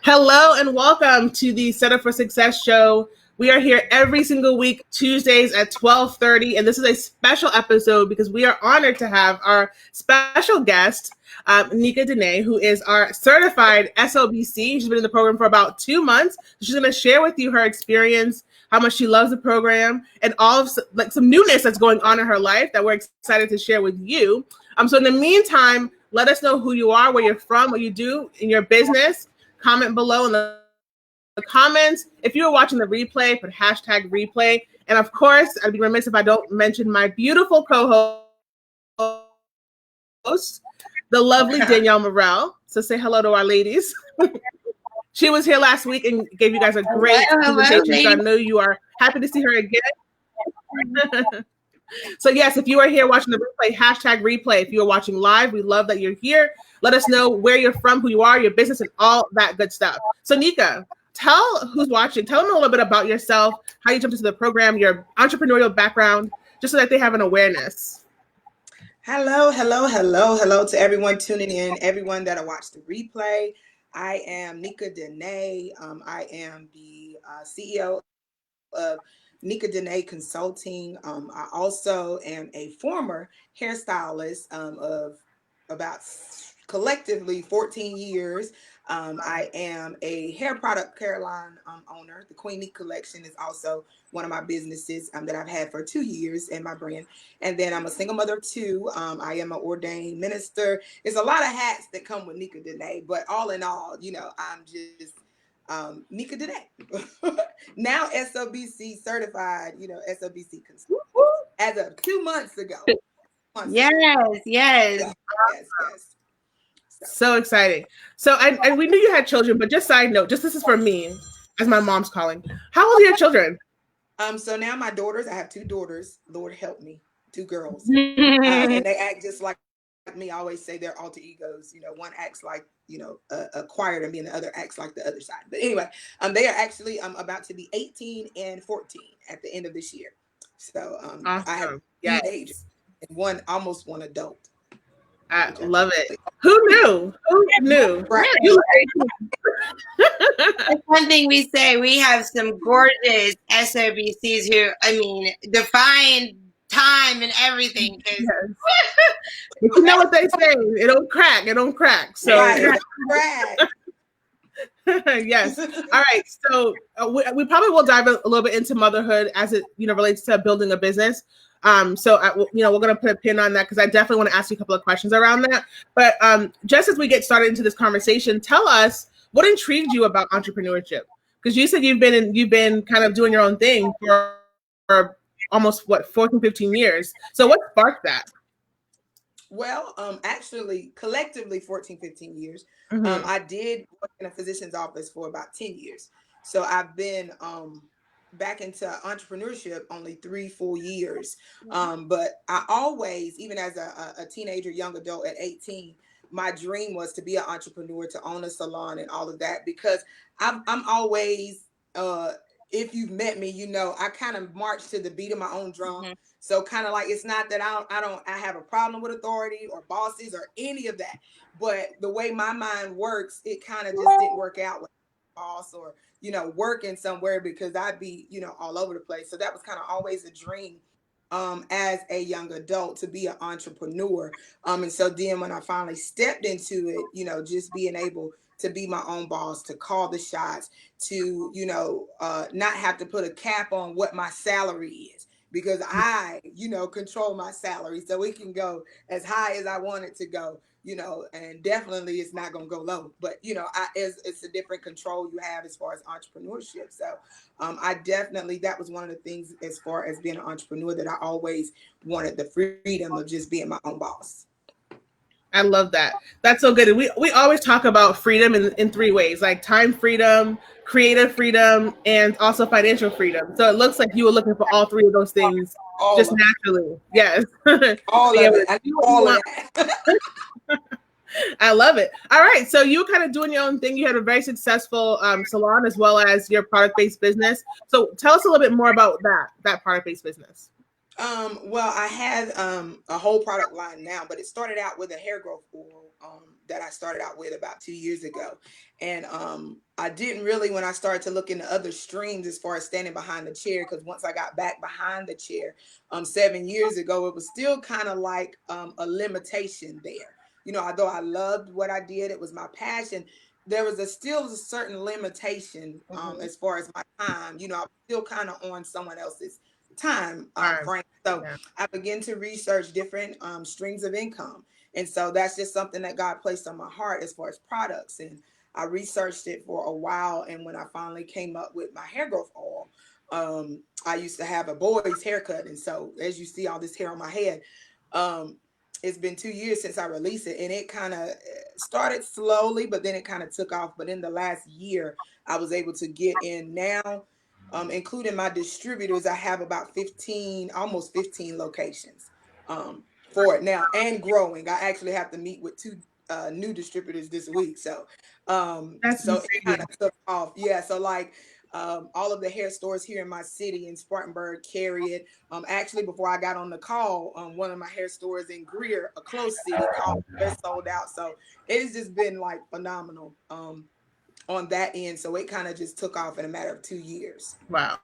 Hello and welcome to the Set Up for Success show. We are here every single week, Tuesdays at 12:30, and this is a special episode because we are honored to have our special guest, Neka Dane, who is our certified SOBC. She's been in the program for about 2 months. She's going to share with you her experience, how much she loves the program, and all of some newness that's going on in her life that we're excited to share with you. So in the meantime, let us know who you are, where you're from, what you do in your business. Comment below in the comments. If you're watching the replay, put hashtag replay. And of course, I'd be remiss if I don't mention my beautiful co-host, the lovely Danielle Morel. So say hello to our ladies. She was here last week and gave you guys a great presentation. So I know you are happy to see her again. So yes, if you are here watching the replay, hashtag replay. If you are watching live, we love that you're here. Let us know where you're from, who you are, your business, and all that good stuff. So Neka, tell who's watching, tell them a little bit about yourself, how you jumped into the program, your entrepreneurial background, just so that they have an awareness. Hello to everyone tuning in, everyone that'll watch the replay. I am Neka Dane. I am the CEO of Neka Dane Consulting. I also am a former hairstylist of about collectively 14 years. I am a hair product care line owner. The Queen Neat Collection is also one of my businesses that I've had for 2 years in my brand. And then I'm a single mother of two. I am an ordained minister. There's a lot of hats that come with Neka Dane, but all in all, I'm just Neka Dane. Now SOBC certified, SOBC consultant as of 2 months ago. Yes. So exciting. So and we knew you had children, but just side note, this is for me, as my mom's calling. How old are your children? So now my daughters, I have 2 daughters. Lord help me, 2 girls, and they act just like me. I always say they're alter egos. One acts like acquired of me, and the other acts like the other side. But anyway, they are actually about to be 18 and 14 at the end of this year. So Awesome. I have teenagers and almost one adult. I love it. Who knew? Right. That's one thing we say. We have some gorgeous SOBCs who, define time and everything. Yes. But you know what they say? It don't crack. So right. Yes. All right. So we probably will dive a little bit into motherhood as it relates to building a business. So we're going to put a pin on that because I definitely want to ask you a couple of questions around that. But just as we get started into this conversation, tell us what intrigued you about entrepreneurship, because you said you've been kind of doing your own thing for almost 14, 15 years. So what sparked that? Well, actually, collectively 14, 15 years. Mm-hmm. I did work in a physician's office for about 10 years. So I've been back into entrepreneurship only 3-4 years. But I always, even as a teenager, young adult at 18, my dream was to be an entrepreneur, to own a salon and all of that, because I'm always, if you've met me, I kind of march to the beat of my own drum. Mm-hmm. So kind of like, it's not that I have a problem with authority or bosses or any of that, but the way my mind works, it kind of just didn't work out with a boss or, working somewhere, because I'd be, all over the place. So that was kind of always a dream as a young adult, to be an entrepreneur. And so then when I finally stepped into it, just being able to be my own boss, to call the shots, to, not have to put a cap on what my salary is, because I, control my salary. So it can go as high as I want it to go, and definitely it's not going to go low. But, it's a different control you have as far as entrepreneurship. So I definitely, that was one of the things as far as being an entrepreneur, that I always wanted the freedom of just being my own boss. I love that. That's so good. And we always talk about freedom in 3 ways, like time freedom, creative freedom, and also financial freedom. So it looks like you were looking for all 3 of those things just naturally. Yes. All of it. I do all of that. I love it. All right. So you were kind of doing your own thing. You had a very successful salon as well as your product-based business. So tell us a little bit more about that product-based business. Well, I have a whole product line now, but it started out with a hair growth oil that I started out with about 2 years ago. And I didn't really, when I started to look into other streams as far as standing behind the chair, because once I got back behind the chair 7 years ago, it was still kind of like a limitation there. You know, although I loved what I did, it was my passion. There was still a certain limitation as far as my time. You know, I was still kind of on someone else's time frame. So Yeah. I began to research different streams of income. And so that's just something that God placed on my heart as far as products. And I researched it for a while. And when I finally came up with my hair growth oil, I used to have a boy's haircut. And so as you see all this hair on my head, um, it's been 2 years since I released it. And it kind of started slowly, but then it kind of took off. But in the last year, I was able to get in now. Including my distributors, I have about 15, almost 15 locations for it now, and growing. I actually have to meet with two new distributors this week. So That's so it kind insane. of took off. Yeah. So like all of the hair stores here in my city in Spartanburg carry it. Actually, before I got on the call, one of my hair stores in Greer, a close city, called. They're sold out. So it's just been like phenomenal on that end. So it kind of just took off in a matter of 2 years. Wow.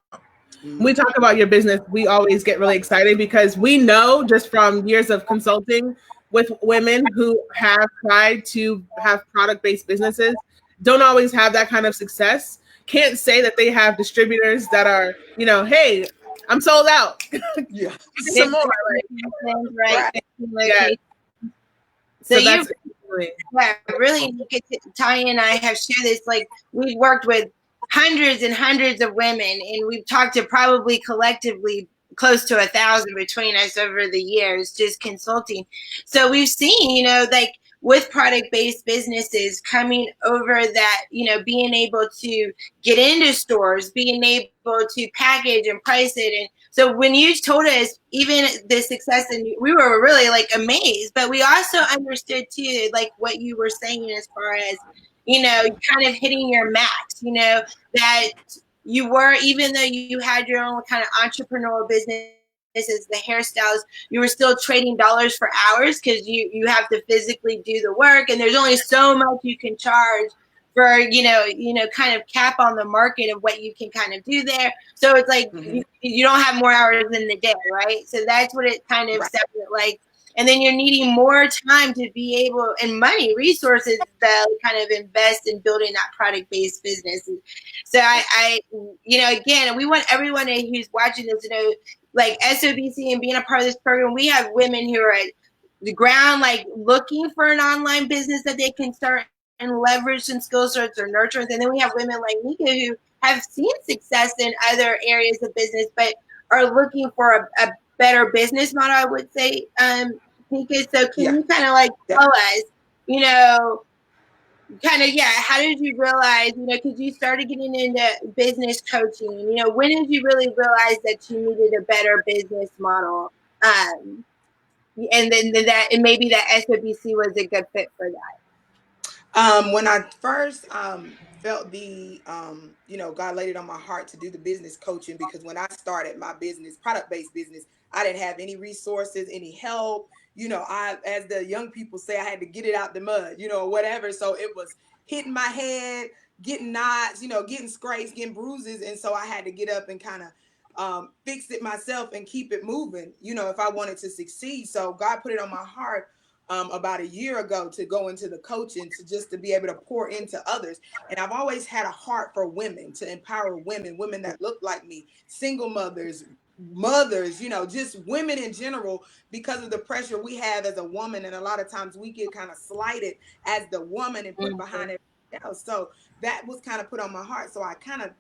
When we Mhm. talk about your business, we always get really excited because we know just from years of consulting with women who have tried to have product based businesses, don't always have that kind of success. Can't say that they have distributors that are, you know, hey, I'm sold out. Give Yeah. me some more. 15 Like, locations, right? Right. 15 yeah. locations. So So you that's really, really, Tanya and I have shared this. Like, we've worked with hundreds and hundreds of women, and we've talked to probably collectively close to 1,000 between us over the years, just consulting. So we've seen, you know, like with product-based businesses coming over that, you know, being able to get into stores, being able to package and price it. And so when you told us even the success, and we were really like amazed, but we also understood too, like what you were saying as far as, you know, kind of hitting your max, you know, that you were, even though you had your own kind of entrepreneurial business as the hairstyles, you were still trading dollars for hours because you have to physically do the work, and there's only so much you can charge for, kind of cap on the market of what you can kind of do there. So it's like you don't have more hours in the day, right? So that's what it kind of Right. separated like. And then you're needing more time to be able, and money, resources that kind of invest in building that product-based business. So I, again, we want everyone who's watching this to know, like SOBC and being a part of this program, we have women who are at the ground, like looking for an online business that they can start and leverage some skill sets or nurture. And then we have women like Neka who have seen success in other areas of business, but are looking for a better business model, I would say, Neka. So can you kind of like tell us, how did you realize, because you started getting into business coaching, when did you really realize that you needed a better business model? And then that, and maybe that SOBC was a good fit for that. When I first felt God laid it on my heart to do the business coaching, because when I started my business, product-based business, I didn't have any resources, any help. I, as the young people say, I had to get it out the mud, whatever. So it was hitting my head, getting knots, getting scrapes, getting bruises. And so I had to get up and kind of fix it myself and keep it moving, if I wanted to succeed. So God put it on my heart about a year ago to go into the coaching, to be able to pour into others. And I've always had a heart for women, to empower women that look like me, single mothers, just women in general, because of the pressure we have as a woman. And a lot of times we get kind of slighted as the woman and put behind everything else. So that was kind of put on my heart. So I kind of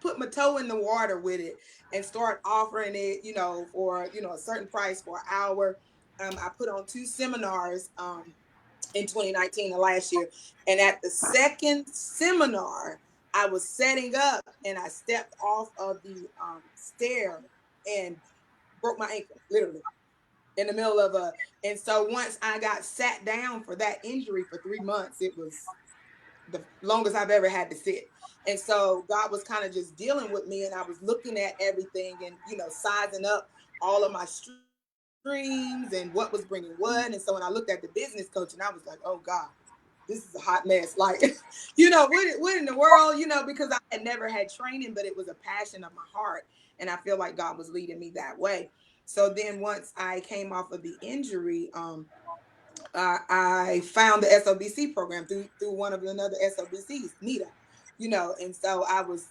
put my toe in the water with it and start offering it, for, a certain price for an hour. I put on 2 seminars in 2019, the last year. And at the second seminar, I was setting up and I stepped off of the stair and broke my ankle, literally, in the middle of and so once I got sat down for that injury for 3 months, it was the longest I've ever had to sit. And so God was kind of just dealing with me, and I was looking at everything and, sizing up all of my streams and what was bringing what. And so when I looked at the business coach, and I was like, oh God, this is a hot mess. Like, you know, what in the world, you know, because I had never had training, but it was a passion of my heart. And I feel like God was leading me that way. So then once I came off of the injury, I found the SOBC program through one of another SOBCs, Neta, you know, and so I was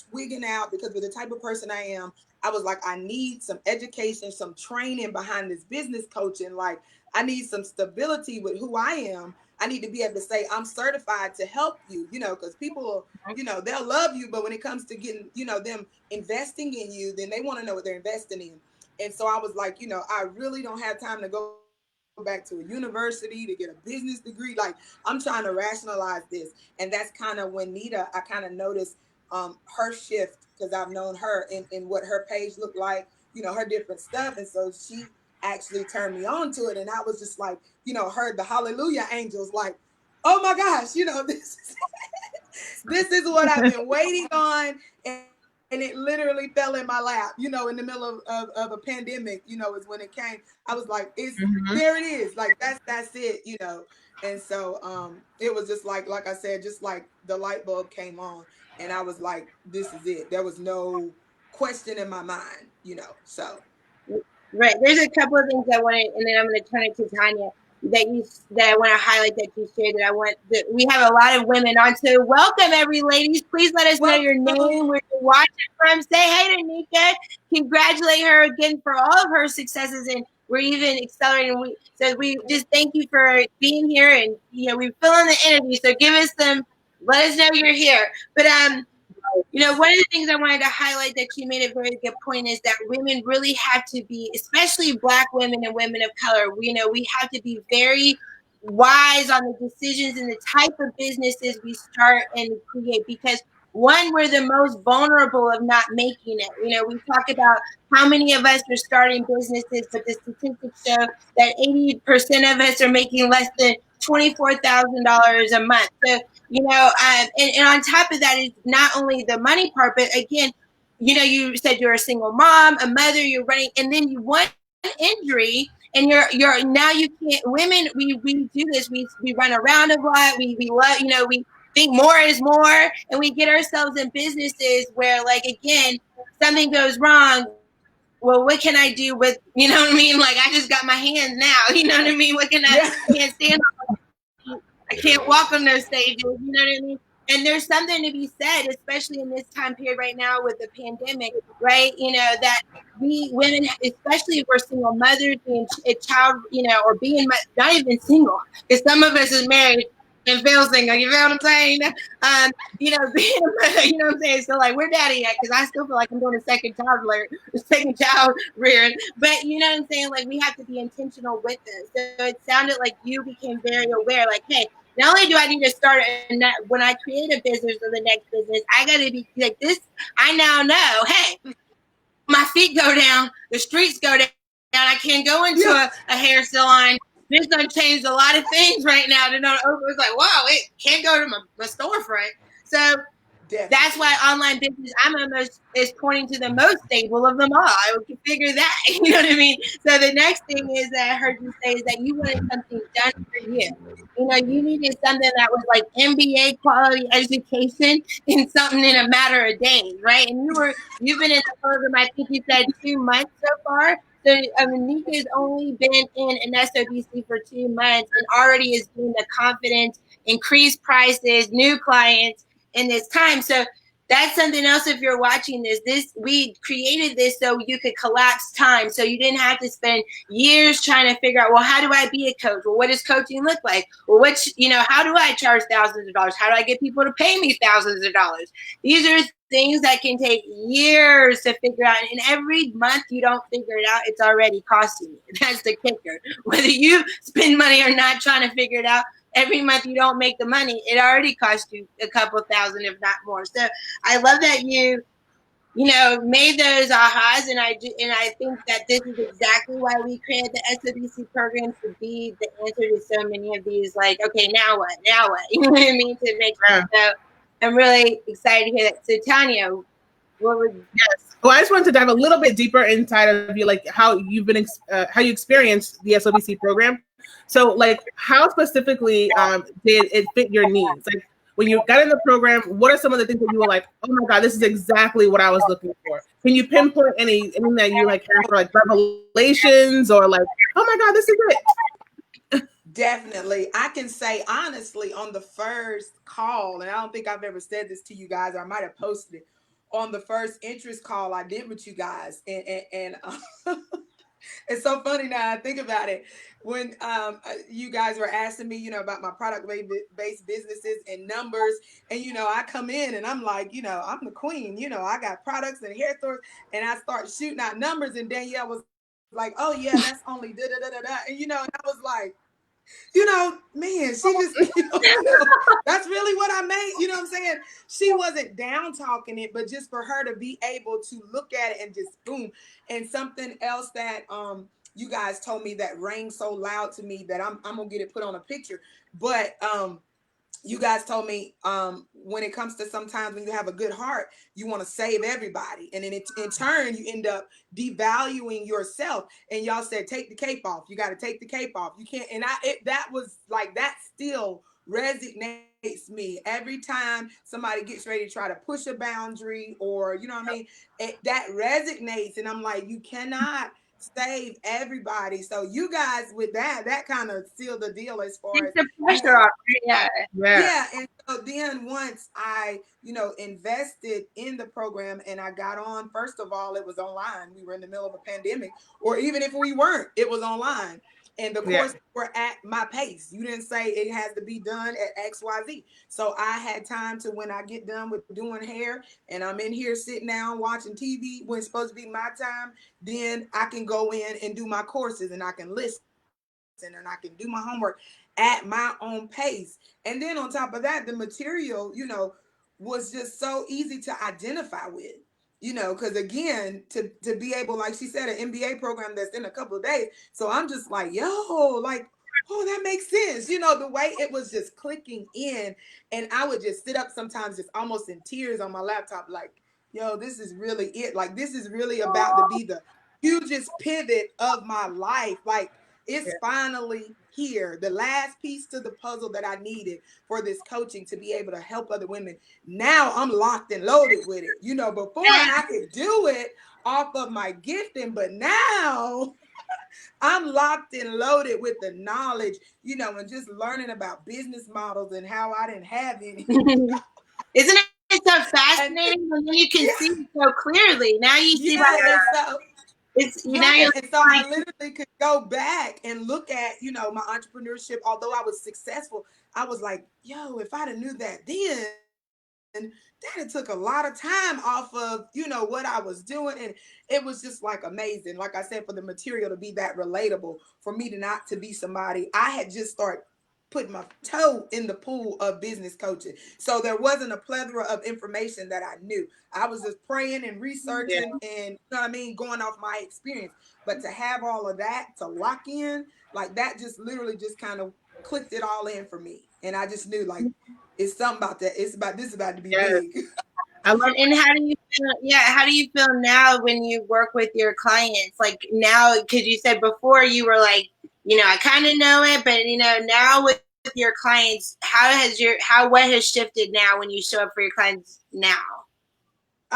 twigging out because with the type of person I am, I was like, I need some education, some training behind this business coaching. Like, I need some stability with who I am. I need to be able to say I'm certified to help you, you know, because people, you know, they'll love you, but when it comes to getting, you know, them investing in you, then they want to know what they're investing in. And so I was like, you know, I really don't have time to go back to a university to get a business degree. Like, I'm trying to rationalize this. And that's kind of when Neta, I kind of noticed her shift, because I've known her in what her page looked like, you know, her different stuff. And so she actually turned me on to it. And I was just like, you know, heard the hallelujah angels, like, oh my gosh, you know, this is what I've been waiting on. And it literally fell in my lap, you know, in the middle of a pandemic, you know, is when it came. I was like, there it is. Like, that's it, you know. And so it was just like I said, just like the light bulb came on, and I was like, this is it. There was no question in my mind, you know. So Right. There's a couple of things I wanted, and then I'm going to turn it to Tanya, that I want to highlight that you shared. We have a lot of women on. So welcome, every ladies. Please let us know your name, where you're watching from. Say hey to Neka. Congratulate her again for all of her successes, and we're even accelerating. So we just thank you for being here, and you know, we're filling the interview. So let us know you're here. But you know, one of the things I wanted to highlight that you made a very good point is that women really have to be, especially Black women and women of color, we have to be very wise on the decisions and the type of businesses we start and create, because one, we're the most vulnerable of not making it. You know, we talk about how many of us are starting businesses, but the statistics show that 80% of us are making less than $24,000 a month. So, you know, and on top of that is not only the money part, but again, you know, you said you're a single mom, a mother, you're running, and then you want injury, and you're now you can't. Women, we do this. We run around a lot. We love, you know, we think more is more, and we get ourselves in businesses where, like, again, something goes wrong. Well, what can I do with, you know what I mean? Like, I just got my hands now, you know what I mean? What can I can't stand on? I can't walk on those stages, you know what I mean? And there's something to be said, especially in this time period right now with the pandemic, right? You know, that we women, especially if we're single mothers, being a child, you know, or being not even single, because some of us is married and feel single, you know what I'm saying? You know, being, you know what I'm saying? So like, we're daddy yet, because I still feel like I'm doing a second child rearing. But you know what I'm saying? Like, we have to be intentional with this. So it sounded like you became very aware, like, hey, not only do I need to start, when I create a business or the next business, I got to be like this. I now know, hey, my feet go down, the streets go down. I can't go into a hair salon. This done changed a lot of things right now. To know, it's like, wow, it can't go to my storefront. So that's why online business, I'm almost is pointing to the most stable of them all. I would figure that, you know what I mean? So the next thing is that I heard you say is that you wanted something done for you. You know, you needed something that was like MBA quality education and something in a matter of days, right? And you've been in the program, I think you said 2 months so far. So Neka has only been in an SOBC for 2 months and already is doing the confidence, increased prices, new clients in this time. So that's something else. If you're watching this, we created this so you could collapse time. So you didn't have to spend years trying to figure out, well, how do I be a coach? Well, what does coaching look like? Well, how do I charge thousands of dollars? How do I get people to pay me thousands of dollars? These are things that can take years to figure out. And every month you don't figure it out, it's already costing you. That's the kicker. Whether you spend money or not trying to figure it out, every month you don't make the money, it already cost you a couple thousand, if not more. So I love that you made those ahas, and I think that this is exactly why we created the SOBC program, to be the answer to so many of these, like, okay, now what? You know what I mean? To make sense. So I'm really excited to hear that. So Tanya, Yes. Well, I just wanted to dive a little bit deeper inside of you, like how you've been, how you experienced the SOBC program. So, like, how specifically did it fit your needs? Like, when you got in the program, what are some of the things that you were like, oh my God, this is exactly what I was looking for? Can you pinpoint anything that you like have for like revelations or like, oh my God, this is it? Definitely. I can say honestly on the first call, and I don't think I've ever said this to you guys, or I might have posted it on the first interest call I did with you guys. And it's so funny now I think about it. When you guys were asking me, about my product-based businesses and numbers, and I come in and I'm like, I'm the queen. I got products and hair stores, and I start shooting out numbers, and Danielle was like, "Oh yeah, that's only da da da da da," and and I was like, man, she just, that's really what I made. You know what I'm saying? She wasn't down talking it, but just for her to be able to look at it and just boom. And something else that you guys told me that rang so loud to me that I'm gonna get it put on a picture. But you guys told me when it comes to sometimes when you have a good heart, you want to save everybody. And then in turn, you end up devaluing yourself. And y'all said, take the cape off. You got to take the cape off. You can't. And that was like, that still resonates me every time somebody gets ready to try to push a boundary, or, you know what I mean? That resonates. And I'm like, you cannot save everybody. So you guys with that kind of sealed the deal as far as the pressure off. yeah. And so then once I, invested in the program and I got on, first of all, it was online. We were in the middle of a pandemic, or even if we weren't, it was online. And the courses were at my pace. You didn't say it has to be done at XYZ. So I had time to, when I get done with doing hair and I'm in here sitting down watching TV when it's supposed to be my time, then I can go in and do my courses and I can listen and I can do my homework at my own pace. And then on top of that, the material, was just so easy to identify with, because again, to be able, like she said, an MBA program that's in a couple of days. So I'm just like, yo, like, oh, that makes sense. The way it was just clicking in. And I would just sit up sometimes just almost in tears on my laptop, like, yo, this is really it. Like, this is really about to be the hugest pivot of my life. Like, it's finally here, the last piece to the puzzle that I needed for this coaching to be able to help other women. Now I'm locked and loaded with it. Before I could do it off of my gifting, but now I'm locked and loaded with the knowledge, and just learning about business models and how I didn't have any. Isn't it so fascinating? And then you can see it so clearly. Now you see it's right. And so I literally could go back and look at, my entrepreneurship. Although I was successful, I was like, yo, if I'd have knew that then, that took a lot of time off of, what I was doing. And it was just like amazing. Like I said, for the material to be that relatable, for me to not to be somebody, I had just started putting my toe in the pool of business coaching. So there wasn't a plethora of information that I knew. I was just praying and researching and, going off my experience. But to have all of that to lock in, like that just literally just kind of clicked it all in for me. And I just knew like, it's something about that. This is about to be big. And how do you feel? How do you feel now when you work with your clients? Like now, because you said before you were like, I kind of know it, but now with your clients, what has shifted now when you show up for your clients now?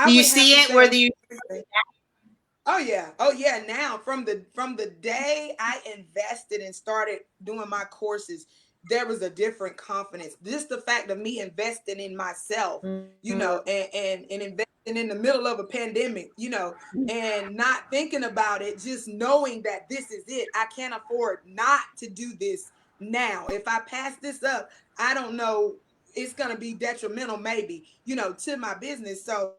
Do you see it? Whether you? Oh yeah. Now from the day I invested and started doing my courses, there was a different confidence. Just the fact of me investing in myself, and investing in the middle of a pandemic, and not thinking about it, just knowing that this is it. I can't afford not to do this now. If I pass this up, I don't know, it's going to be detrimental maybe, to my business. So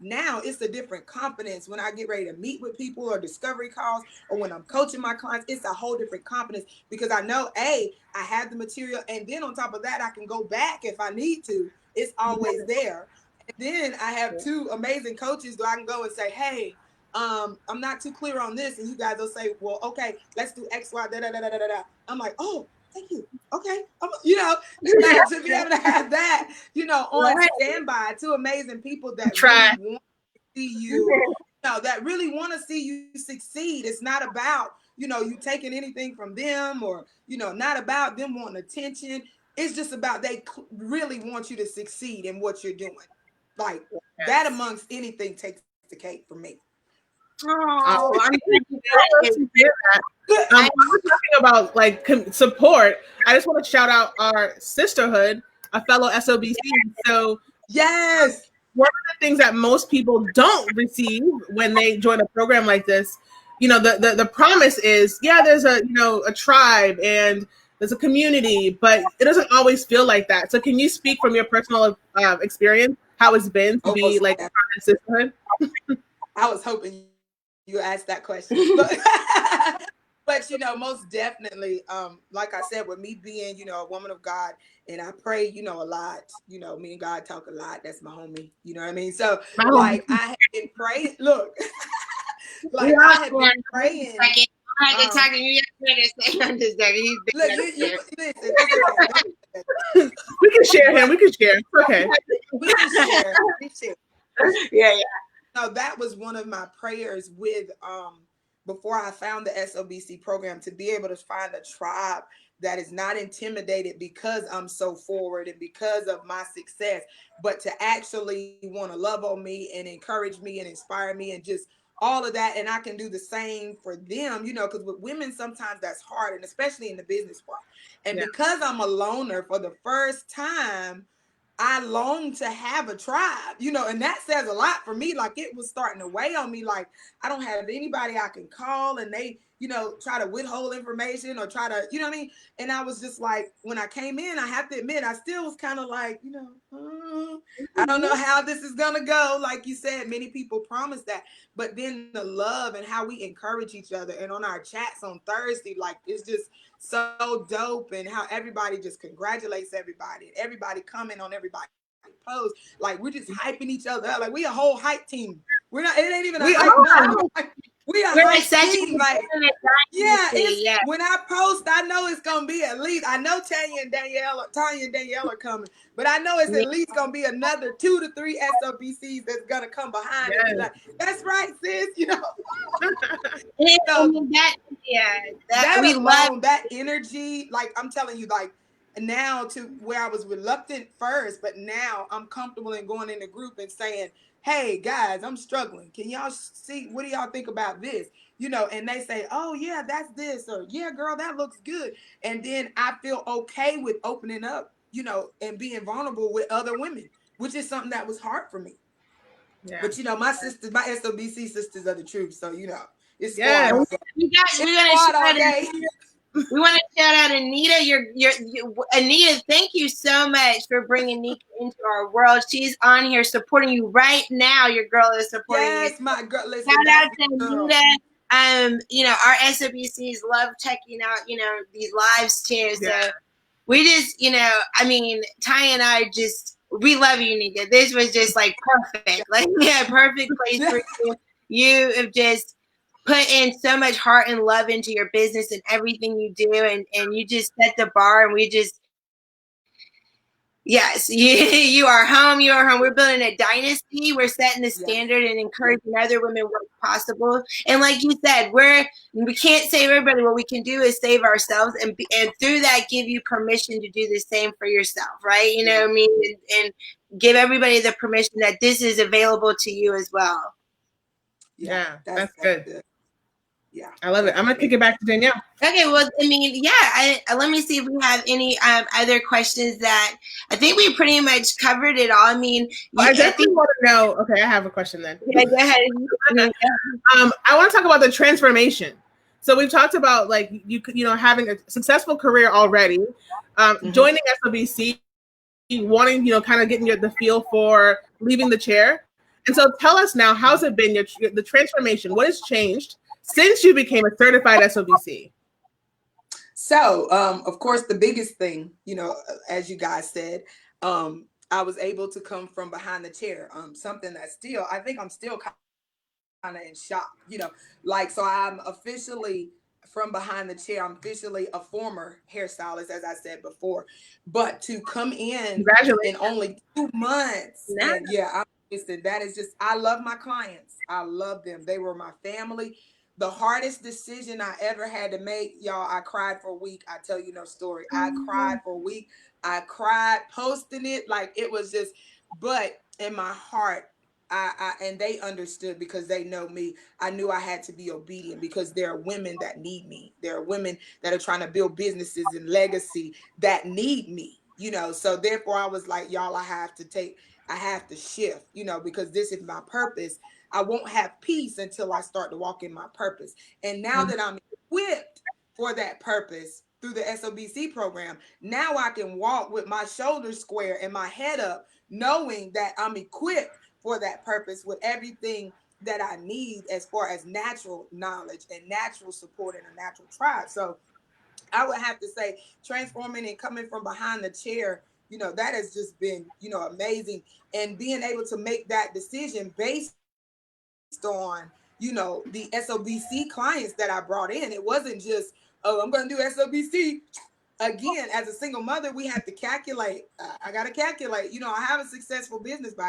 now it's a different confidence when I get ready to meet with people or discovery calls, or when I'm coaching my clients, it's a whole different confidence because I know, I have the material. And then on top of that, I can go back if I need to. It's always there. And then I have two amazing coaches that I can go and say, hey, I'm not too clear on this. And you guys will say, well, okay, let's do X, Y, da, da, da, da, da, da. I'm like, oh, thank you. Okay. To be able to have that, on standby, two amazing people that really want to see you, that really want to see you succeed. It's not about, you taking anything from them, or not about them wanting attention. It's just about they really want you to succeed in what you're doing. Like that amongst anything takes the cake for me. Oh, I'm talking about like support. I just want to shout out our sisterhood, a fellow SOBC. So yes, one of the things that most people don't receive when they join a program like this, the promise is, yeah, there's a a tribe and there's a community, but it doesn't always feel like that. So can you speak from your personal experience how it's been to be like part of the sisterhood? I was hoping you asked that question, but most definitely, like I said, with me being a woman of God, and I pray a lot, me and God talk a lot. That's my homie, you know what I mean? So like I have been praying, look, like I have been praying. I had to talk to you yesterday. I'm just joking. Look, you listen, it's okay. We can share him. We can share. Okay. We can share. Yeah. No, that was one of my prayers with before I found the SOBC program, to be able to find a tribe that is not intimidated because I'm so forward and because of my success, but to actually want to love on me and encourage me and inspire me and just all of that. And I can do the same for them, because with women, sometimes that's hard, and especially in the business world. And because I'm a loner for the first time, I long to have a tribe, and that says a lot for me. Like it was starting to weigh on me. Like I don't have anybody I can call, and they, try to withhold information or try to, what I mean? And I was just like, when I came in, I have to admit, I still was kind of like, I don't know how this is going to go. Like you said, many people promise that, but then the love and how we encourage each other, and on our chats on Thursday, like it's just so dope, and how everybody just congratulates everybody, and everybody comment on everybody post. Like we're just hyping each other up. Like we a whole hype team. We're not. It ain't even a hype. We are hype team. Like when I post, I know it's gonna be at least. I know Tanya and Danielle are coming, but I know it's at least gonna be another 2 to 3 SOBCs that's gonna come behind and be like, "That's right, sis." So that we love that energy. Like I'm telling you, like now to where I was reluctant first, but now I'm comfortable in going in a group and saying, "Hey guys, I'm struggling. Can y'all see? What do y'all think about this?" And they say, "Oh yeah, that's this," or "Yeah, girl, that looks good." And then I feel okay with opening up, and being vulnerable with other women, which is something that was hard for me. Yeah. But my sisters, my SOBC sisters are the truth. So it's squad. We want to shout out Anita. Anita, thank you so much for bringing Neka into our world. She's on here supporting you right now. Your girl is supporting you. Yes, my girl. Listen, shout out to Anita. Our SOBCs love checking out, these lives too. So we just, I mean, Ty and I we love you, Neka. This was just like perfect. Like, perfect place for you. You have just put in so much heart and love into your business and everything you do, and you just set the bar, and we just, yes, you are home. You are home. We're building a dynasty. We're setting the standard and encouraging other women what's possible. And like you said, we can't save everybody. What we can do is save ourselves, and through that, give you permission to do the same for yourself, right? You know what I mean? And give everybody the permission that this is available to you as well. Yeah, that's good. Yeah, I love it. I'm gonna kick it back to Danielle. Okay, well, I mean, let me see if we have any other questions. That I think we pretty much covered it all. I mean, I definitely want to know. Okay, I have a question then. Yeah, go ahead. I want to talk about the transformation. So we've talked about like you having a successful career already, joining SOBC, wanting kind of getting the feel for leaving the chair. And so tell us now, how's it been the transformation? What has changed since you became a certified SOBC? So, of course, the biggest thing, as you guys said, I was able to come from behind the chair. Something that I think I'm still kind of in shock, so I'm officially from behind the chair. I'm officially a former hairstylist, as I said before, but to come in only 2 months. And that is just, I love my clients. I love them. They were my family. the hardest decision I ever had to make, y'all, I cried for a week. I tell you no story. I cried for a week. I cried posting it. Like it was just, but in my heart, and they understood because they know me. I knew I had to be obedient because there are women that need me. There are women that are trying to build businesses and legacy that need me, you know. So therefore I was like, y'all, I have to shift, you know, because this is my purpose. I won't have peace until I start to walk in my purpose. And now that I'm equipped for that purpose through the SOBC program, now I can walk with my shoulders square and my head up, knowing that I'm equipped for that purpose with everything that I need as far as natural knowledge and natural support and a natural tribe. So I would have to say transforming and coming from behind the chair, you know, that has just been, you know, amazing. And being able to make that decision based on, you know, the SOBC clients that I brought in. It wasn't just, oh, I'm going to do SOBC. Again, as a single mother, we have to calculate. I got to calculate. You know, I have a successful business, but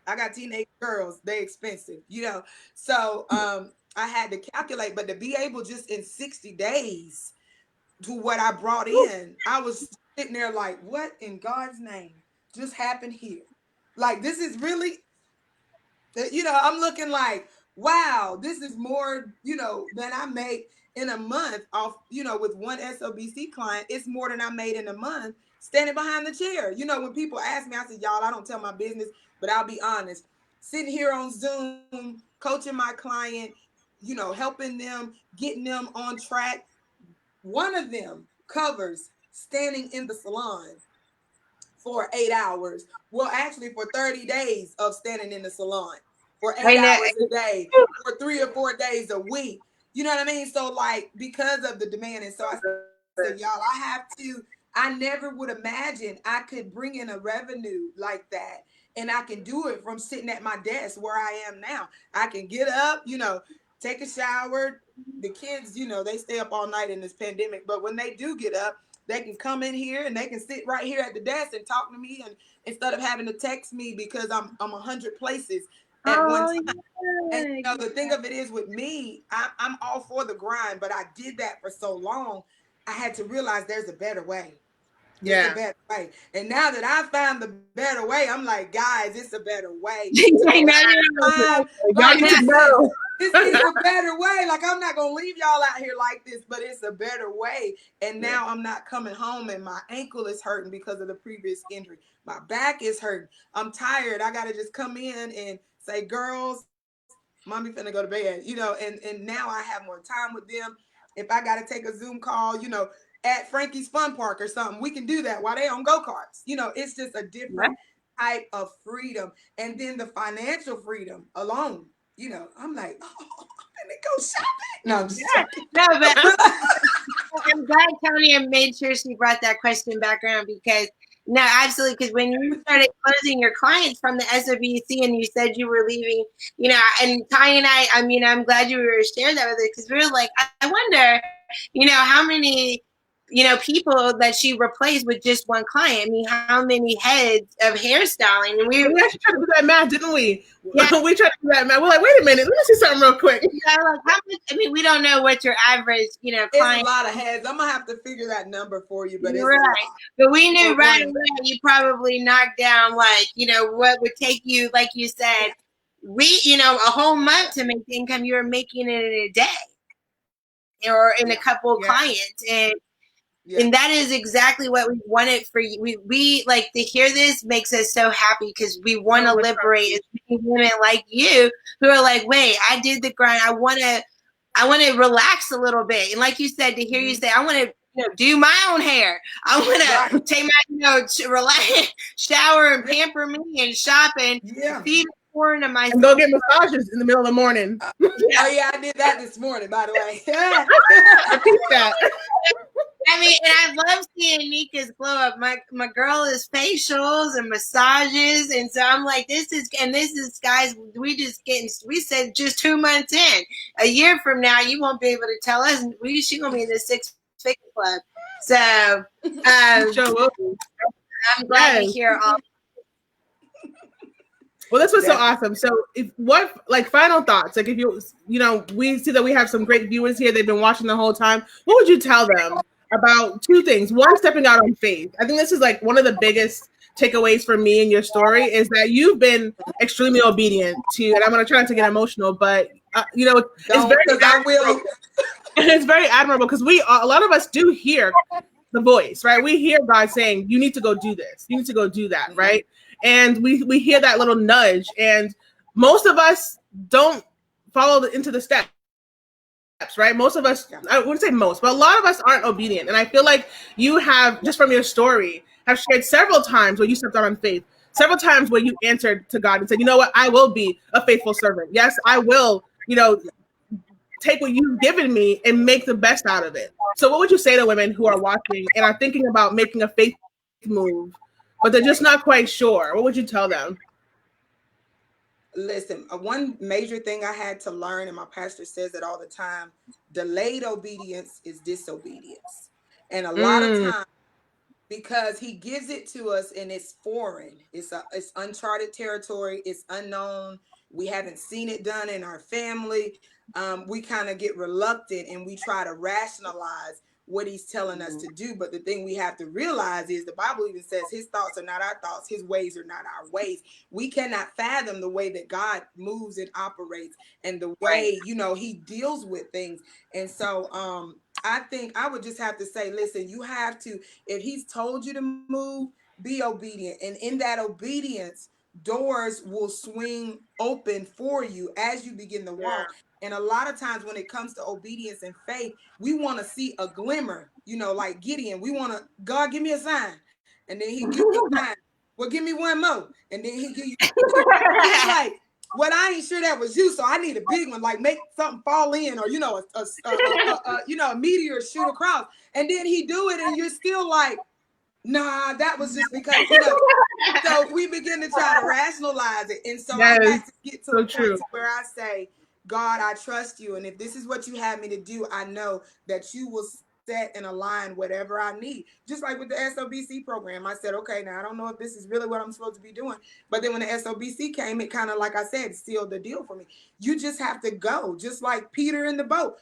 I got teenage girls. They expensive, you know. So I had to calculate. But to be able just in 60 days to what I brought in, I was sitting there like, what in God's name just happened here? Like, this is really, you know, I'm looking like, wow, this is more, you know, than I make in a month off, you know, with one SOBC client. It's more than I made in a month standing behind the chair. You know, when people ask me, I said, y'all, I don't tell my business, but I'll be honest. Sitting here on Zoom, coaching my client, you know, helping them, getting them on track. One of them covers standing in the salon for 8 hours. Well, actually for 30 days of standing in the salon for 8 hours a day for 3 or 4 days a week. You know what I mean? So like, because of the demand. And so I said, y'all, I never would imagine I could bring in a revenue like that. And I can do it from sitting at my desk where I am now. I can get up, you know, take a shower. The kids, you know, they stay up all night in this pandemic. But when they do get up, they can come in here and they can sit right here at the desk and talk to me, and instead of having to text me because I'm 100 places at one time. And you know, the thing of it is with me, I'm all for the grind, but I did that for so long. I had to realize there's a better way. It's a better way. And now that I found the better way, I'm like, guys, it's a better way. Like, this is a better way. Like, I'm not gonna leave y'all out here like this, but it's a better way. And now I'm not coming home and my ankle is hurting because of the previous injury. My back is hurting. I'm tired. I gotta just come in and say, girls, mommy finna go to bed, you know, and now I have more time with them. If I gotta take a Zoom call, you know, at Frankie's Fun Park or something, we can do that while they on go-karts. You know, it's just a different type of freedom. And then the financial freedom alone, you know, I'm like, oh, let me go shopping. No, I'm just joking. No, but I'm glad Tonya made sure she brought that question back around, because no, absolutely. Because when you started closing your clients from the SOBC and you said you were leaving, you know, and Ty and I mean, I'm glad you were sharing that with us, because we were like, I wonder, you know, how many, you know, people that she replaced with just one client. I mean, how many heads of hairstyling? And we actually tried to do that math, didn't we? Yeah. We tried to do that math. We're like, wait a minute, let me see something real quick. Yeah, like, how much, I mean, we don't know what your average, you know, client. It's a lot of heads. I'm gonna have to figure that number for you, but it's right. But we knew right away you probably knocked down, like, you know, what would take you, like you said, you know, a whole month to make the income you were making it in a day or in a couple of clients. And that is exactly what we wanted for you. We like to hear this makes us so happy, because we want to liberate as many women like you who are like, wait, I did the grind. I want to relax a little bit. And like you said, to hear you say, I want to, you know, do my own hair. I want to take my, you know, relax, shower and pamper me and shop and feed porn to myself. And go get massages in the middle of the morning. Oh yeah, I did that this morning, by the way. I peeped that. I mean, and I love seeing Neka's glow up. My girl is facials and massages, and so I'm like, this is guys, we said just 2 months in. A year from now, you won't be able to tell us. She's gonna be in the 6-figure club. So I'm glad to hear all. Well, this was Definitely. so awesome. So, if what like final thoughts? Like, if we see that we have some great viewers here. They've been watching the whole time. What would you tell them about two things? One, stepping out on faith. I think this is like one of the biggest takeaways for me in your story is that you've been extremely obedient to. And I'm going to try not to get emotional, but it's Don't, because I will. it's very admirable because a lot of us do hear the voice, right? We hear God saying, "You need to go do this. You need to go do that," right? And we hear that little nudge, and most of us don't follow into the steps, right? Most of us, I wouldn't say most, but a lot of us aren't obedient. And I feel like you have, just from your story, have shared several times where you stepped out on faith, several times where you answered to God and said, "You know what? I will be a faithful servant. Yes, I will, take what you've given me and make the best out of it." So what would you say to women who are watching and are thinking about making a faith move, but they're just not quite sure? What would you tell them? Listen, one major thing I had to learn, and my pastor says it all the time, delayed obedience is disobedience. And a lot of times, because he gives it to us and it's foreign, it's uncharted territory, it's unknown, we haven't seen it done in our family, we kind of get reluctant and we try to rationalize what he's telling us to do. But the thing we have to realize is the Bible even says his thoughts are not our thoughts, his ways are not our ways. We cannot fathom the way that God moves and operates and the way, he deals with things. And so I think I would just have to say, listen, you have to, if he's told you to move, be obedient. And in that obedience, doors will swing open for you as you begin to walk. And a lot of times when it comes to obedience and faith, we want to see a glimmer, like Gideon. We want to, God, give me a sign. And then he gives you a sign. Well, give me one more. And then he give you, it's like, well, I ain't sure that was you, so I need a big one, like make something fall in, or a meteor shoot across. And then he do it, and you're still like, nah, that was just because, So we begin to try to rationalize it, and so I have to get to a point where I say, God, I trust you, and if this is what you have me to do, I know that you will set and align whatever I need. Just like with the SOBC program, I said, okay, now I don't know if this is really what I'm supposed to be doing. But then when the SOBC came, it kind of, like I said, sealed the deal for me. You just have to go, just like Peter in the boat.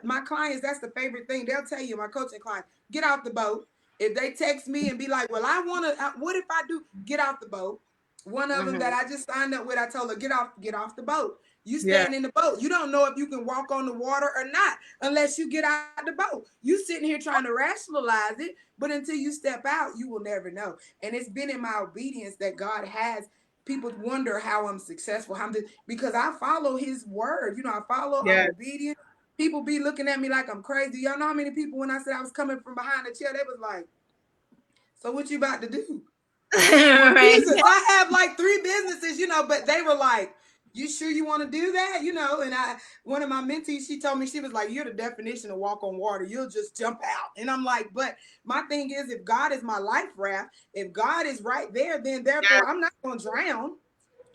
My clients, that's the favorite thing. They'll tell you, my coaching clients, get off the boat. If they text me and be like, well, I want to, what if I do? Get off the boat. One of them that I just signed up with, I told her, get off the boat. You stand in the boat. You don't know if you can walk on the water or not unless you get out the boat. You sitting here trying to rationalize it, but until you step out, you will never know. And it's been in my obedience that God has. People wonder how I'm successful, because I follow his word. I follow, I'm obedient. People be looking at me like I'm crazy. Y'all know how many people, when I said I was coming from behind the chair, they was like, so what you about to do? Jesus, I have like 3 businesses, but they were like, you sure you want to do that? And one of my mentees, she told me, she was like, you're the definition of walk on water. You'll just jump out. And I'm like, but my thing is, if God is my life raft, if God is right there, then therefore I'm not going to drown.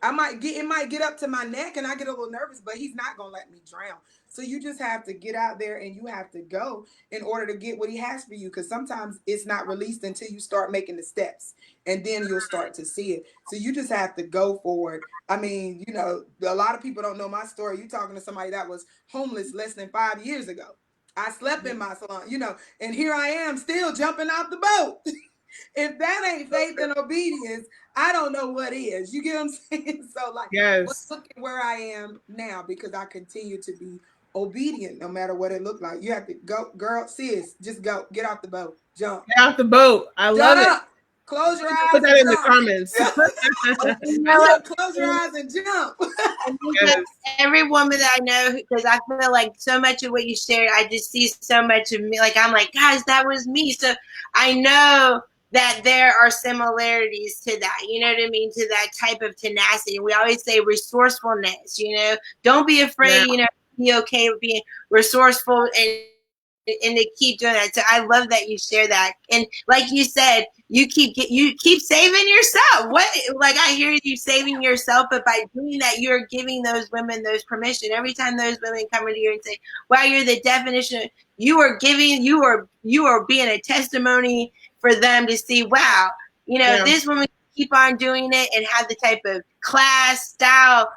It might get up to my neck and I get a little nervous, but he's not going to let me drown. So you just have to get out there and you have to go in order to get what he has for you. Because sometimes it's not released until you start making the steps, and then you'll start to see it. So you just have to go for it. I mean, a lot of people don't know my story. You're talking to somebody that was homeless less than 5 years ago. I slept in my salon, and here I am still jumping out the boat. If that ain't faith and obedience, I don't know what is. You get what I'm saying? So look at where I am now, because I continue to be obedient no matter what it looked like. You have to go, girl, sis, just go, get off the boat, jump. Get off the boat. I love it. Close your eyes. Put that in the comments. Close your eyes and jump. Every woman that I know, because I feel like so much of what you shared, I just see so much of me. Like, I'm like, guys, that was me. So I know that there are similarities to that, you know what I mean, to that type of tenacity. We always say resourcefulness, don't be afraid, be okay with being resourceful and to keep doing that. So I love that you share that. And like you said, you keep saving yourself. I hear you saving yourself, but by doing that, you're giving those women those permission. Every time those women come into you and say, wow, you're the definition, you are being a testimony for them to see, wow, this woman keep on doing it and have the type of class, style,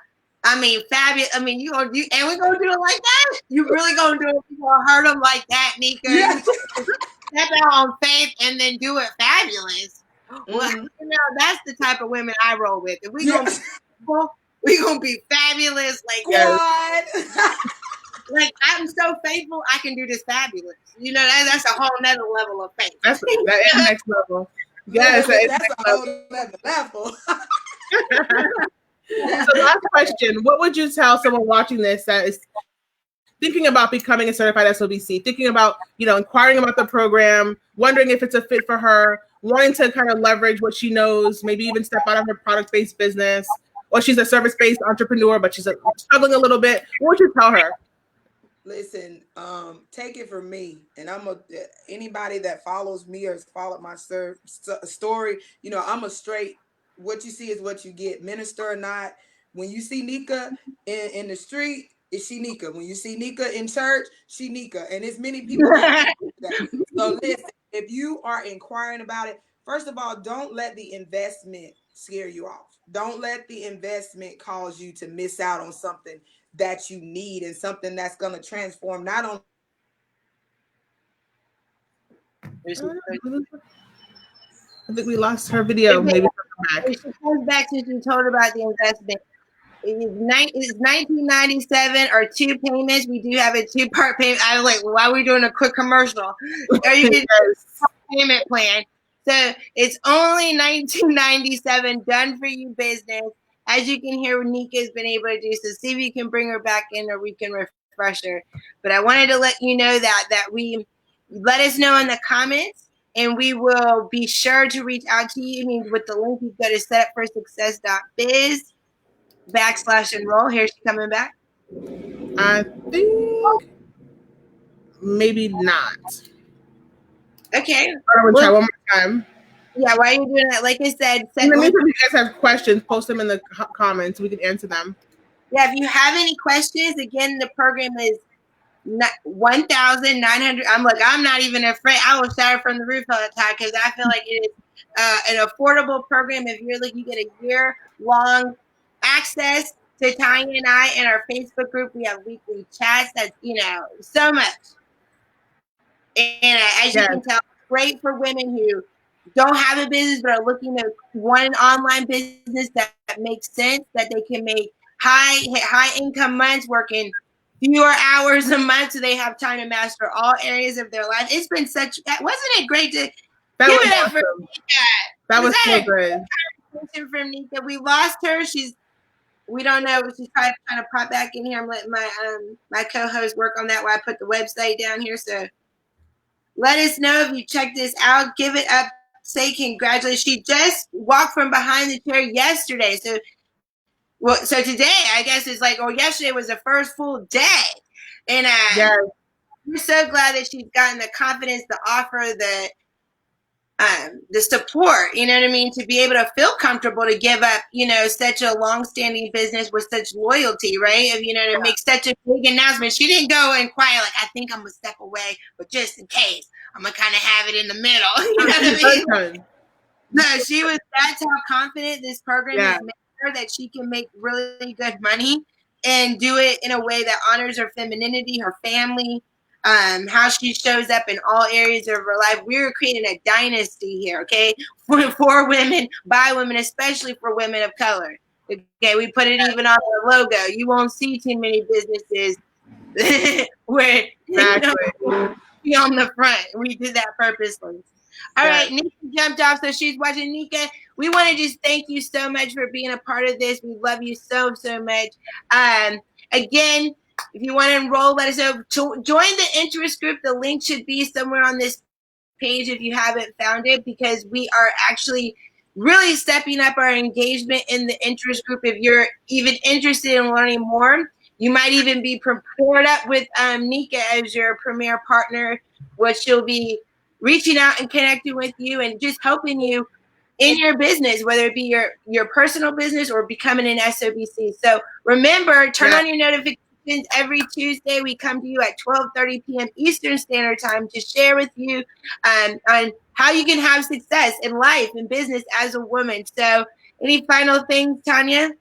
I mean, fabulous. I mean, and we're gonna do it like that. You really gonna do it? You gonna hurt them like that, Neka? Yeah. Step out on faith and then do it fabulous. Well, that's the type of women I roll with. If we gonna be fabulous, like like I'm so faithful, I can do this fabulous. You know, that's a whole nother level of faith. That is next level. Yes, that's a whole other level. So last question, what would you tell someone watching this that is thinking about becoming a certified SOBC, thinking about, inquiring about the program, wondering if it's a fit for her, wanting to kind of leverage what she knows, maybe even step out of her product-based business, or she's a service-based entrepreneur, but she's struggling a little bit. What would you tell her? Listen, take it from me, and anybody that follows me or has followed my story, I'm a straight, what you see is what you get, minister or not. When you see Neka in the street, it's she Neka. When you see Neka in church, she Neka. And there's many people that do that. So listen, if you are inquiring about it, first of all, don't let the investment scare you off. Don't let the investment cause you to miss out on something that you need and something that's going to transform not only. I think we lost her video. Maybe back. She comes back to she told about the investment. It's 1997 or 2 payments. We do have a 2-part payment. I was like, well, why are we doing a quick commercial? Or you can do a payment plan. So it's only 1997, done for you business. As you can hear, Neka has been able to do. So see if you can bring her back in or we can refresh her. But I wanted to let you know that we let us know in the comments. And we will be sure to reach out to you. I mean, with the link, you go to setupforsuccess.biz/enroll. Here's she coming back. I think maybe not. Okay. I will try one more time. Yeah, why are you doing that? Like I said, in the meantime, if you guys have questions, post them in the comments. We can answer them. Yeah, if you have any questions, again, the program is 1,900. I'm not even afraid. I will shout from the roof all the time because I feel like it is an affordable program. If you're looking, you get a year-long access to Tanya and I in our Facebook group. We have weekly chats. That's so much. And as you can tell, it's great for women who don't have a business but are looking to one online business that makes sense, that they can make high income months working fewer hours a month so they have time to master all areas of their life. It's been wasn't it great to that give was it up awesome. for Neka? That was so good. From Neka. We lost her. We don't know. She's probably trying to pop back in here. I'm letting my co-host work on that while I put the website down here. So let us know if you check this out. Give it up. Say congratulations. She just walked from behind the chair yesterday. So today, I guess it's yesterday was the first full day. And we're so glad that she's gotten the confidence to offer the support, you know what I mean, to be able to feel comfortable to give up, such a long-standing business with such loyalty, right? To make such a big announcement. She didn't go and quiet, I think I'm going to step away, but just in case, I'm going to kind of have it in the middle. You know what I mean? No, that's how confident this program is made her that she can make really good money and do it in a way that honors her femininity, her family, how she shows up in all areas of her life. We're creating a dynasty here, okay? For women, by women, especially for women of color. Okay, we put it even on the logo. You won't see too many businesses where be on the front. We did that purposely. All right, Neka jumped off, so she's watching. Neka, we want to just thank you so much for being a part of this. We love you so much. Again, if you want to enroll, let us know. Join the interest group. The link should be somewhere on this page if you haven't found it, because we are actually really stepping up our engagement in the interest group. If you're even interested in learning more, you might even be paired up with Neka as your premier partner, which she'll be reaching out and connecting with you and just helping you in your business, whether it be your personal business or becoming an SOBC. So remember, turn on your notifications questions every Tuesday. We come to you at 12:30 p.m. Eastern Standard Time to share with you on how you can have success in life and business as a woman. So any final things, Tanya?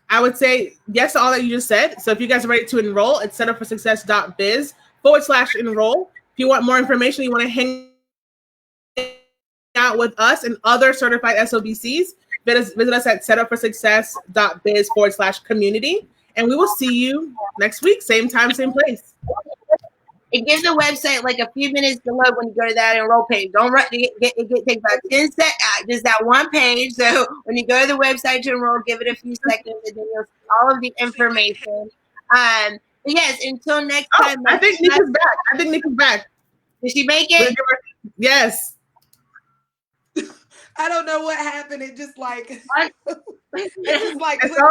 I would say yes to all that you just said. So if you guys are ready to enroll, it's setupforsuccess.biz/enroll. If you want more information, you want to hang out with us and other certified SOBCs, visit us at setupforsuccess.biz/community. And we will see you next week, same time, same place. And give the website like a few minutes to load when you go to that enroll page. Don't rush. It takes about 10 seconds. Just that one page. So when you go to the website to enroll, give it a few seconds, and then you'll see all of the information. But yes, until next time. I think Nika's back. Did she make it? Yes. I don't know what happened. It just like it's all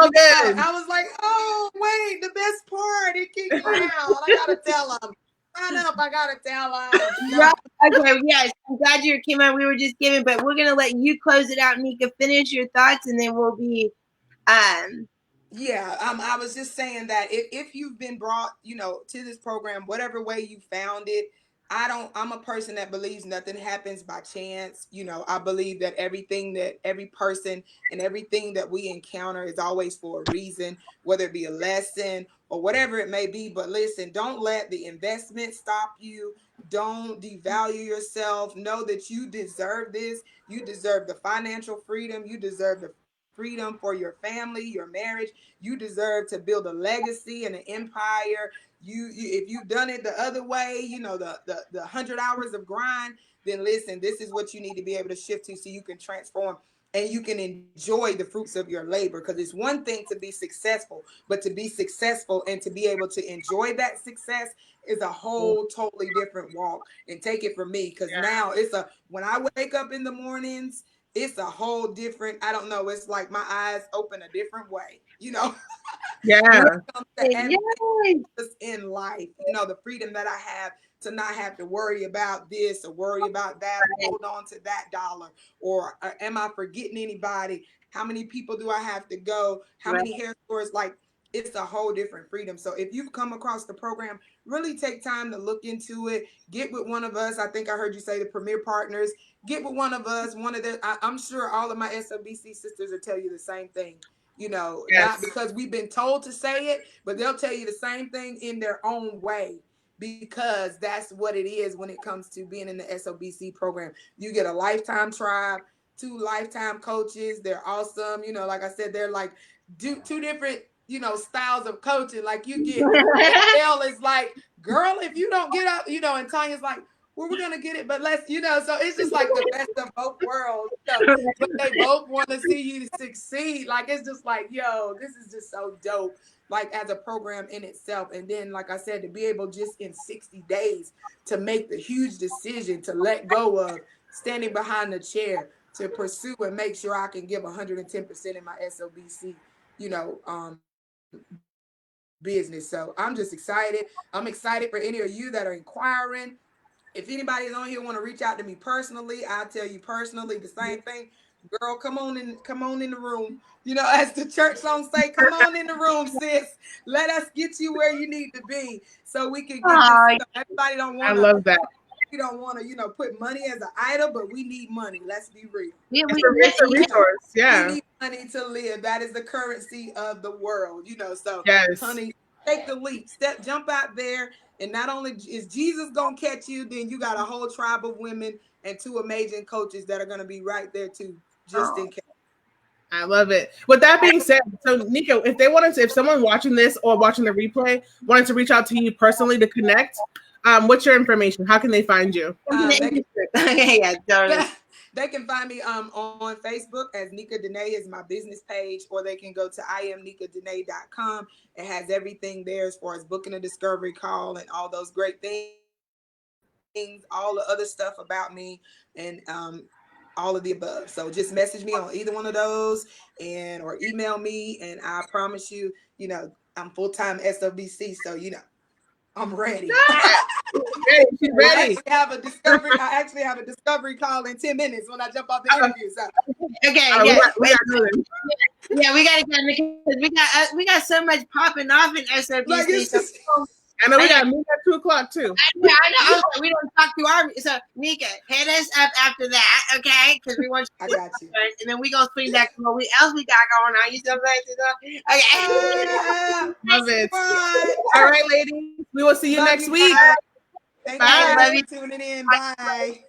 good. I was like, oh wait, the best part. It kicked me out. I gotta tell them. Sign up. I gotta tell them. Right. Okay. Yes, I'm glad you came out. We were just giving, but we're gonna let you close it out, Neka. Finish your thoughts, and then we'll be. Yeah, I was just saying that if you've been brought, to this program, whatever way you found it, I'm a person that believes nothing happens by chance. I believe that everything that every person and everything that we encounter is always for a reason, whether it be a lesson or whatever it may be. But listen, don't let the investment stop you. Don't devalue yourself. Know that you deserve this. You deserve the financial freedom. You deserve the freedom for your family, your marriage. You deserve to build a legacy and an empire. You if you've done it the other way, the 100 hours of grind, then listen, this is what you need to be able to shift to so you can transform and you can enjoy the fruits of your labor. Because it's one thing to be successful, but to be successful and to be able to enjoy that success is a whole totally different walk. And take it from me, because now when I wake up in the mornings, it's a whole different, I don't know, it's like my eyes open a different way, Yeah. In life, the freedom that I have to not have to worry about this or worry about that, or hold on to that dollar, or am I forgetting anybody? How many people do I have to go? How many hair stores? Like, it's a whole different freedom. So if you've come across the program, really take time to look into it. Get with one of us. I think I heard you say the Premier Partners. Get with one of us. I'm sure all of my SOBC sisters will tell you the same thing. Not because we've been told to say it, but they'll tell you the same thing in their own way, because that's what it is when it comes to being in the SOBC program. You get a lifetime tribe, 2 lifetime coaches. They're awesome. Like I said, they're like two different, styles of coaching. Like you get, L is like, girl, if you don't get up, and Tanya's like, well, we're going to get it, but let's, so it's just like the best of both worlds. But they both want to see you succeed. Like, it's just like, yo, this is just so dope, like as a program in itself. And then, like I said, to be able just in 60 days to make the huge decision to let go of standing behind the chair, to pursue and make sure I can give 110% in my SOBC, business. So I'm just excited. I'm excited for any of you that are inquiring. If anybody is on here want to reach out to me personally, I'll tell you personally the same thing. Girl, come on in the room. As the church song say, come on in the room, sis. Let us get you where you need to be so we can get this. Everybody don't want to. I love that. We don't want to, put money as an idol, but we need money. Let's be real. It's a resource. Yeah. We need money to live. That is the currency of the world, So, honey, take the leap. Jump out there. And not only is Jesus going to catch you, then you got a whole tribe of women and 2 amazing coaches that are going to be right there too, just in case. I love it. With that being said, so Neka, if someone watching this or watching the replay wanted to reach out to you personally to connect, what's your information? How can they find you? They can find me on Facebook as Neka Dane is my business page, or they can go to IamNekaDane.com. It has everything there as far as booking a discovery call and all those great things, all the other stuff about me, and all of the above. So just message me on either one of those or email me, and I promise you, I'm full-time SOBC, so I'm ready. She's ready. I actually have a discovery call in 10 minutes when I jump off the interview. So. Okay. Yeah, we gotta get because we got so much popping off in SOBC. Like, it's just, I know we got to move at 2:00 too. I know. I was like, we don't talk to our. So Neka, hit us up after that, okay? Because we want you. I got you. First, and then we gonna swing back to what else we got going on. You still like okay? Love it. Bye. All right, ladies. We will see you Love next you week. guys. Thank Bye. you Love for you. tuning in. Bye.